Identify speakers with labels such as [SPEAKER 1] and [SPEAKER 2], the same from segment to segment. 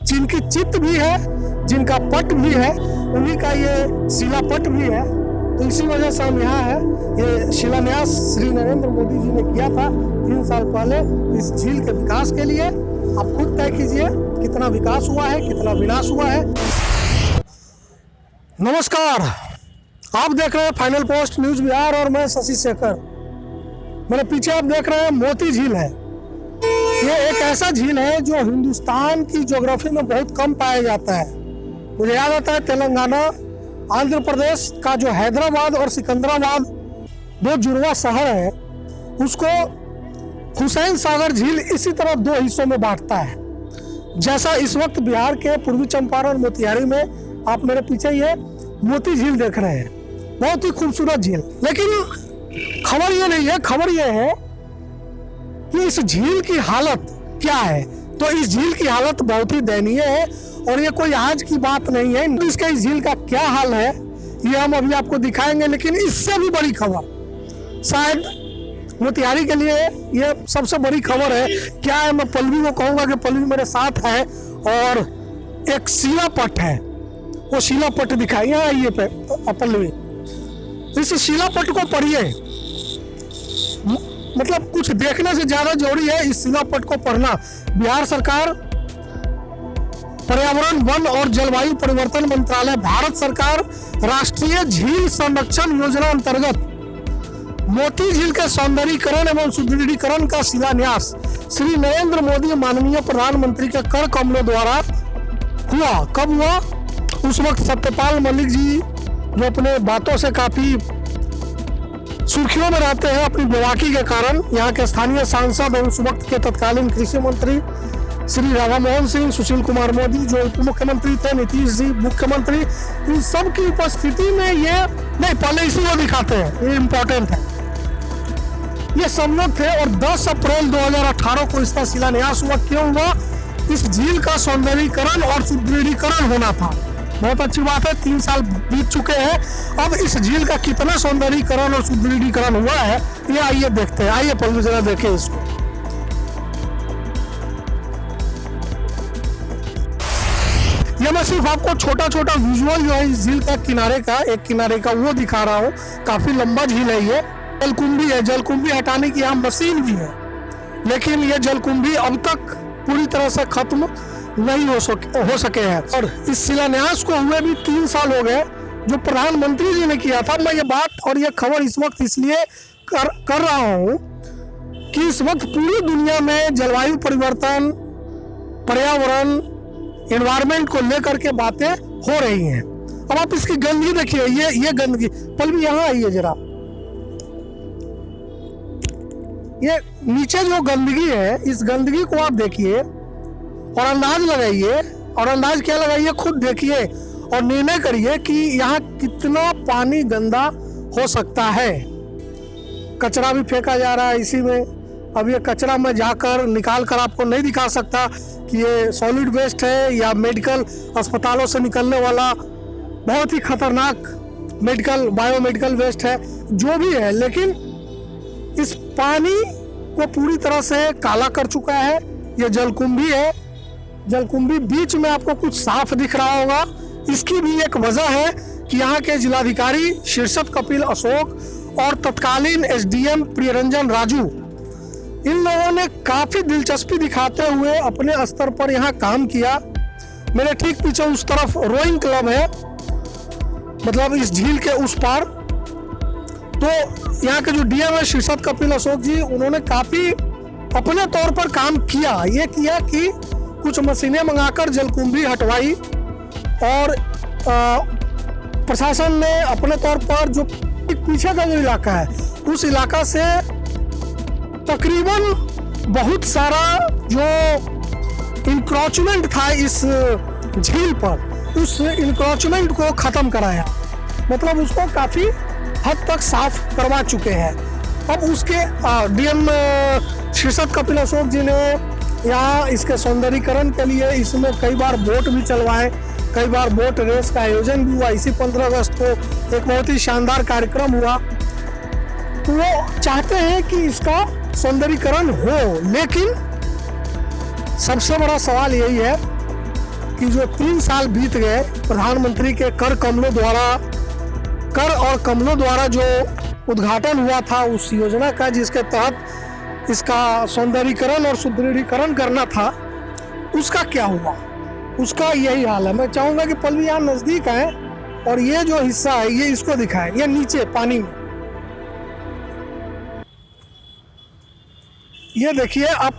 [SPEAKER 1] जिनकी चित्त भी है, जिनका पट भी है, उन्हीं का ये शिलापट भी है। तो इसी वजह से हम यहाँ है। ये शिलान्यास श्री नरेंद्र मोदी जी ने किया था 3 साल पहले इस झील के विकास के लिए। आप खुद तय कीजिए कितना विकास हुआ है, कितना विनाश हुआ है। नमस्कार, आप देख रहे हैं फाइनल पोस्ट न्यूज बिहार और मैं शशि शेखर। मेरे पीछे आप देख रहे हैं मोती झील है। ये एक ऐसा झील है जो हिंदुस्तान की ज्योग्राफी में बहुत कम पाया जाता है। मुझे याद आता है तेलंगाना, आंध्र प्रदेश का जो हैदराबाद और सिकंदराबाद दो जुड़वा शहर है, उसको हुसैन सागर झील इसी तरह 2 हिस्सों में बांटता है। जैसा इस वक्त बिहार के पूर्वी चंपारण मोतिहारी में आप मेरे पीछे ये मोती झील देख रहे हैं, बहुत ही खूबसूरत झील। लेकिन खबर ये नहीं है, खबर ये है कि इस झील की हालत क्या है। तो इस झील की हालत बहुत ही दयनीय है और ये कोई आज की बात नहीं है। इसका इस झील का क्या हाल है ये हम अभी आपको दिखाएंगे। लेकिन इससे भी बड़ी खबर, शायद मोतिहारी के लिए ये सबसे बड़ी खबर है। क्या है, मैं पल्लवी को कहूंगा कि पल्लवी मेरे साथ है और एक शिलापट है, वो शिलापट दिखाई। यहाँ आइए पल्लवी, इस शिलापट को पढ़िए। मतलब कुछ देखने से ज्यादा जरूरी है इस शिलापट को पढ़ना। बिहार सरकार, पर्यावरण, वन और जलवायु परिवर्तन मंत्रालय, भारत सरकार राष्ट्रीय झील संरक्षण योजना अंतर्गत मोती झील के सौंदर्यीकरण एवं सुदृढ़ीकरण का शिलान्यास श्री नरेंद्र मोदी माननीय प्रधानमंत्री के कर कमलों द्वारा हुआ। कब हुआ? उस वक्त सत्यपाल मलिक जी, जो अपने बातों से काफी सुर्खियों में रहते हैं अपनी बेबाकी के कारण, यहाँ के स्थानीय सांसद और उस वक्त के तत्कालीन कृषि मंत्री श्री राधा मोहन सिंह, सुशील कुमार मोदी जो उप मुख्यमंत्री थे, नीतीश जी मुख्यमंत्री, इन सब की उपस्थिति में ये नहीं, पहले इसी को दिखाते हैं, ये इम्पोर्टेंट है। ये सब लोग थे और 10 अप्रैल 2018 को इसका शिलान्यास हुआ। क्यों हुआ? इस झील का सौंदर्यीकरण और सुदृढ़ीकरण होना था। बहुत अच्छी बात है, 3 साल बीत चुके हैं। अब इस झील का कितना सौंदर्यीकरण और सुदृढ़ीकरण हुआ है ये आइए देखते हैं। आइए पल्लवी जरा देखें इसको। ये मैं सिर्फ आपको छोटा छोटा विजुअल जो है इस झील का किनारे का, एक किनारे का वो दिखा रहा हूँ। काफी लंबा झील है ये। जलकुंभी है, जलकुंभी हटाने की यहाँ मशीन भी है, लेकिन ये जलकुंभी अब तक पूरी तरह से खत्म नहीं हो सके हैं। और इस शिलान्यास को हुए भी 3 साल हो गए, जो प्रधानमंत्री जी ने किया था। मैं ये बात और ये खबर इस वक्त इसलिए कर रहा हूँ कि इस वक्त पूरी दुनिया में जलवायु परिवर्तन, पर्यावरण, एनवायरमेंट को लेकर के बातें हो रही हैं। अब आप इसकी गंदगी देखिए, ये गंदगी। पल्लवी यहाँ आइए जरा। ये नीचे जो गंदगी है, इस गंदगी को आप देखिए और अंदाज लगाइए। और अंदाज क्या लगाइए, खुद देखिए और निर्णय करिए कि यहाँ कितना पानी गंदा हो सकता है। कचरा भी फेंका जा रहा है इसी में। अब ये कचरा मैं जाकर निकाल कर आपको नहीं दिखा सकता कि ये सॉलिड वेस्ट है या मेडिकल अस्पतालों से निकलने वाला बहुत ही खतरनाक बायोमेडिकल वेस्ट है, जो भी है। लेकिन इस पानी को पूरी तरह से काला कर चुका है। ये जलकुंभी है, जलकुंभी बीच में आपको कुछ साफ दिख रहा होगा। इसकी भी एक वजह है कि यहाँ के जिलाधिकारी शीर्षद कपिल अशोक और तत्कालीन एसडीएम प्रियरंजन राजू, इन लोगों ने काफी दिलचस्पी दिखाते हुए अपने स्तर पर यहाँ काम किया। मेरे ठीक पीछे उस तरफ रोइंग क्लब है, मतलब इस झील के उस पार। तो यहाँ के जो डीएम है शीर्षद कपिल अशोक जी, उन्होंने काफी अपने तौर पर काम किया। ये किया कि कुछ मशीनें मंगाकर जलकुंभी हटवाई और प्रशासन ने अपने तौर पर जो पीछे का जो इलाका है, उस इलाका से तकरीबन बहुत सारा जो इंक्रोचमेंट था इस झील पर, उस इंक्रोचमेंट को खत्म कराया। मतलब उसको काफी हद तक साफ करवा चुके हैं। अब उसके डीएम शीर्षद कपिल अशोक जी ने यहाँ इसके सौंदर्यीकरण के लिए इसमें कई बार बोट भी चलवाए, कई बार बोट रेस का आयोजन भी हुआ। इसी 15 अगस्त को एक बहुत ही शानदार कार्यक्रम हुआ। तो वो चाहते हैं कि इसका सौंदर्यीकरण हो, लेकिन सबसे बड़ा सवाल यही है कि जो 3 साल बीत गए प्रधानमंत्री के कर और कमलों द्वारा जो उद्घाटन हुआ था उस योजना का, जिसके तहत इसका सौंदर्यीकरण और सुदृढ़ीकरण करना था, उसका क्या हुआ, उसका यही हाल है। मैं चाहूंगा कि पल्लवी यहाँ नजदीक आए और ये जो हिस्सा है ये इसको दिखाएं। ये नीचे पानी में, ये देखिए आप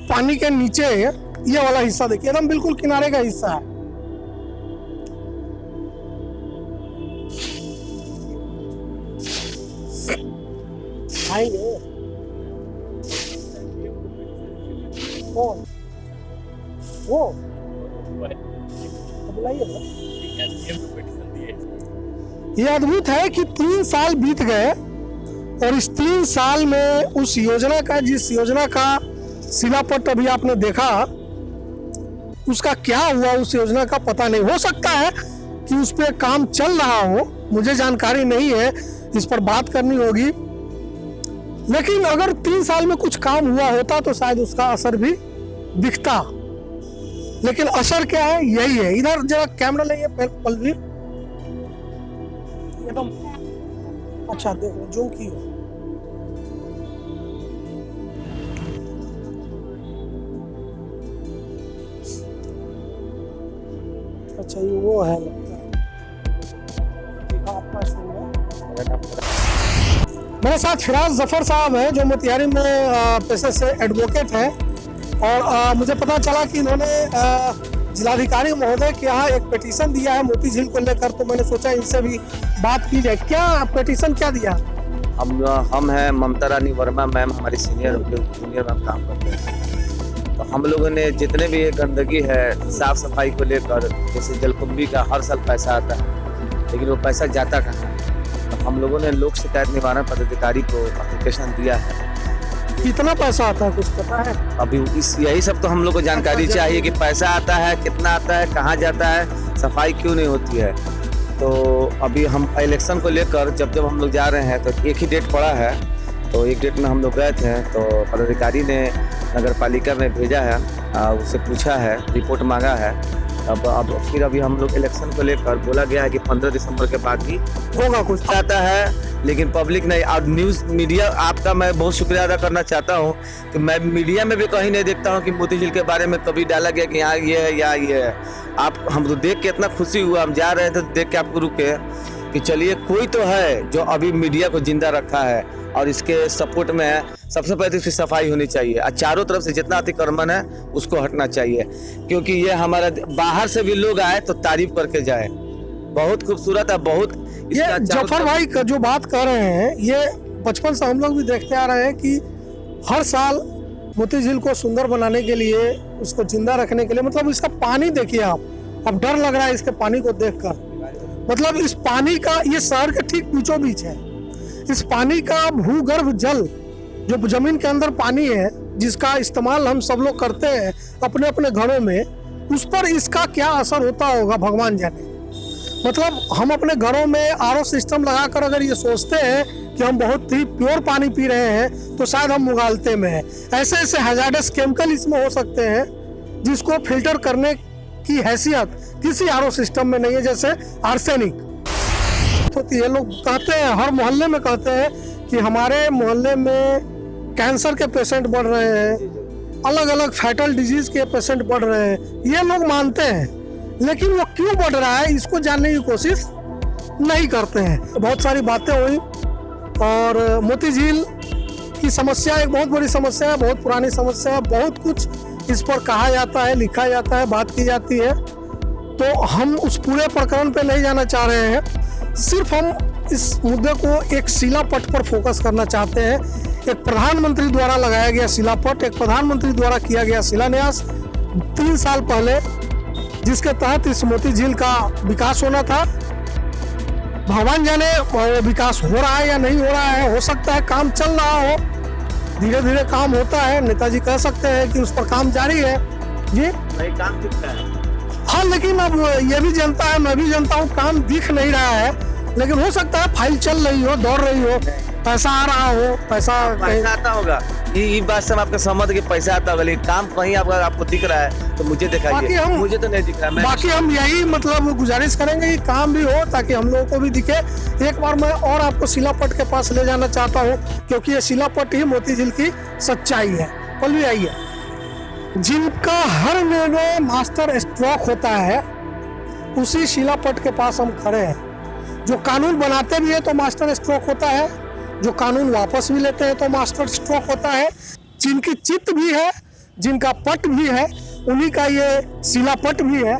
[SPEAKER 1] पानी के नीचे ये वाला हिस्सा देखिए, एकदम बिल्कुल किनारे का हिस्सा है। वो ये अद्भुत है कि 3 साल बीत गए और इस 3 साल में उस योजना का, जिस योजना का शिलापट अभी आपने देखा, उसका क्या हुआ उस योजना का पता नहीं। हो सकता है कि उस पर काम चल रहा हो, मुझे जानकारी नहीं है, इस पर बात करनी होगी। लेकिन अगर 3 साल में कुछ काम हुआ होता तो शायद उसका असर भी दिखता, लेकिन असर क्या है यही है। इधर जरा कैमरा लेंगे पल्लवी, एकदम अच्छा देखो जूम की हो। अच्छा ये वो है लगता है। मेरे साथ फिराज जफर साहब हैं जो मोतिहारी में पेशे से एडवोकेट हैं और मुझे पता चला कि इन्होंने जिलाधिकारी महोदय के यहाँ एक पिटीशन दिया है मोती झील को लेकर, तो मैंने सोचा इनसे भी बात की जाए। क्या पिटीशन क्या दिया?
[SPEAKER 2] हम हैं ममता रानी वर्मा मैम, हमारी सीनियर जूनियर मैम काम करते हैं। तो हम लोगों ने जितने भी ये गंदगी है साफ सफाई को लेकर, जैसे जलकुंभी का हर साल पैसा आता है लेकिन वो पैसा जाता कहाँ है, तो हम लोगों ने लोक शिकायत निवारण पदाधिकारी को एप्लीकेशन दिया है।
[SPEAKER 1] कितना पैसा आता है कुछ पता है?
[SPEAKER 2] अभी यही सब तो हम लोग को जानकारी चाहिए कि पैसा आता है, कितना आता है, कहाँ जाता है, सफाई क्यों नहीं होती है। तो अभी हम इलेक्शन को लेकर जब हम लोग जा रहे हैं तो एक ही डेट पड़ा है, तो एक डेट में हम लोग गए थे तो पदाधिकारी ने नगर पालिका में भेजा है, उससे पूछा है, रिपोर्ट मांगा है। अब फिर अभी हम लोग इलेक्शन को लेकर बोला गया है कि 15 दिसंबर के बाद ही
[SPEAKER 1] होगा कुछ
[SPEAKER 2] आता है, लेकिन पब्लिक नहीं। और न्यूज़ मीडिया आपका मैं बहुत शुक्रिया अदा करना चाहता हूँ कि मैं मीडिया में भी कहीं नहीं देखता हूँ कि मोती झील के बारे में कभी डाला गया कि यहाँ ये है या ये है। आप हम तो देख के इतना खुशी हुआ, हम जा रहे थे तो देख के आपको रुके कि चलिए कोई तो है जो अभी मीडिया को जिंदा रखा है और इसके सपोर्ट में है। सबसे पहले इसकी सफाई होनी चाहिए और चारों तरफ से जितना अतिक्रमण है उसको हटना चाहिए, क्योंकि ये हमारा बाहर से भी लोग आए तो तारीफ करके जाए। बहुत खूबसूरत है, बहुत।
[SPEAKER 1] ये जफर भाई का जो बात कर रहे हैं ये बचपन से हम लोग भी देखते आ रहे हैं कि हर साल मोती झील को सुंदर बनाने के लिए, उसको जिंदा रखने के लिए, मतलब इसका पानी देखिए आप, अब डर लग रहा है इसके पानी को देखकर। मतलब इस पानी का, ये शहर के ठीक बीचों बीच है, इस पानी का भूगर्भ जल जो जमीन के अंदर पानी है जिसका इस्तेमाल हम सब लोग करते हैं अपने अपने घरों में, उस पर इसका क्या असर होता होगा भगवान जाने। मतलब हम अपने घरों में आरओ सिस्टम लगाकर अगर ये सोचते हैं कि हम बहुत ही प्योर पानी पी रहे हैं तो शायद हम मुगालते में हैं। ऐसे ऐसे हैजार्डस केमिकल इसमें हो सकते हैं जिसको फिल्टर करने की हैसियत किसी आरओ सिस्टम में नहीं है, जैसे आर्सेनिक। तो ये लोग कहते हैं, हर मोहल्ले में कहते हैं कि हमारे मोहल्ले में कैंसर के पेशेंट बढ़ रहे हैं, अलग अलग फैटल डिजीज के पेशेंट बढ़ रहे हैं, ये लोग मानते हैं, लेकिन वो क्यों बढ़ रहा है इसको जानने की कोशिश नहीं करते हैं। बहुत सारी बातें हुई और मोती झील की समस्या एक बहुत बड़ी समस्या है, बहुत पुरानी समस्या है, बहुत कुछ इस पर कहा जाता है, लिखा जाता है, बात की जाती है। तो हम उस पूरे प्रकरण पे नहीं जाना चाह रहे हैं, सिर्फ हम इस मुद्दे को एक शिलापट पर फोकस करना चाहते हैं। एक प्रधानमंत्री द्वारा लगाया गया शिलापट, एक प्रधानमंत्री द्वारा किया गया शिलान्यास 3 साल पहले, जिसके तहत इस मोती झील का विकास होना था। भगवान जाने वो विकास हो रहा है या नहीं हो रहा है, हो सकता है काम चल रहा हो, धीरे धीरे काम होता है, नेताजी कह सकते हैं कि उस पर काम जारी है जी,
[SPEAKER 2] नहीं काम दिखता है।
[SPEAKER 1] हाँ, लेकिन अब ये भी जनता है, मैं भी जनता हूँ, काम दिख नहीं रहा है, लेकिन हो सकता है फाइल चल रही हो, दौड़ रही हो, पैसा आ रहा हो, पैसा
[SPEAKER 2] आता होगा। ये बात से हम आपका सहमत कि पैसा आता होगा, लेकिन काम कहीं आपको दिख रहा है तो मुझे
[SPEAKER 1] बाकी
[SPEAKER 2] दिखाइए।
[SPEAKER 1] हम-
[SPEAKER 2] मुझे तो नहीं दिख रहा।
[SPEAKER 1] बाकी हम यही मतलब गुजारिश करेंगे कि काम भी हो ताकि हम लोगों को भी दिखे। एक बार मैं और आपको शिलापट के पास ले जाना चाहता हूँ, क्योंकि ये शिलापट ही मोती झील की सच्चाई है। पल्लवी आइए। जिनका हर निर्णय मास्टर स्ट्रोक होता है, उसी शिलापट के पास हम खड़े हैं। जो कानून बनाते भी है तो मास्टर स्ट्रोक होता है, जो कानून वापस भी लेते हैं तो मास्टर स्ट्रोक होता है। जिनकी चित्त भी है, जिनका पट भी है, उन्हीं का ये शिलापट भी है।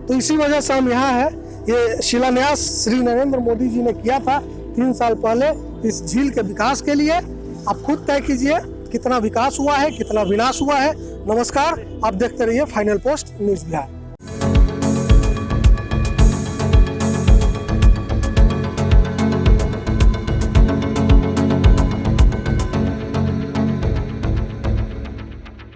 [SPEAKER 1] तो इसी वजह से हम यहाँ हैं। ये शिलान्यास श्री नरेंद्र मोदी जी ने किया था 3 साल पहले इस झील के विकास के लिए। आप खुद तय कीजिए कितना विकास हुआ है, कितना विनाश हुआ है। नमस्कार, आप देखते रहिए फाइनल पोस्ट न्यूज़ बिहार।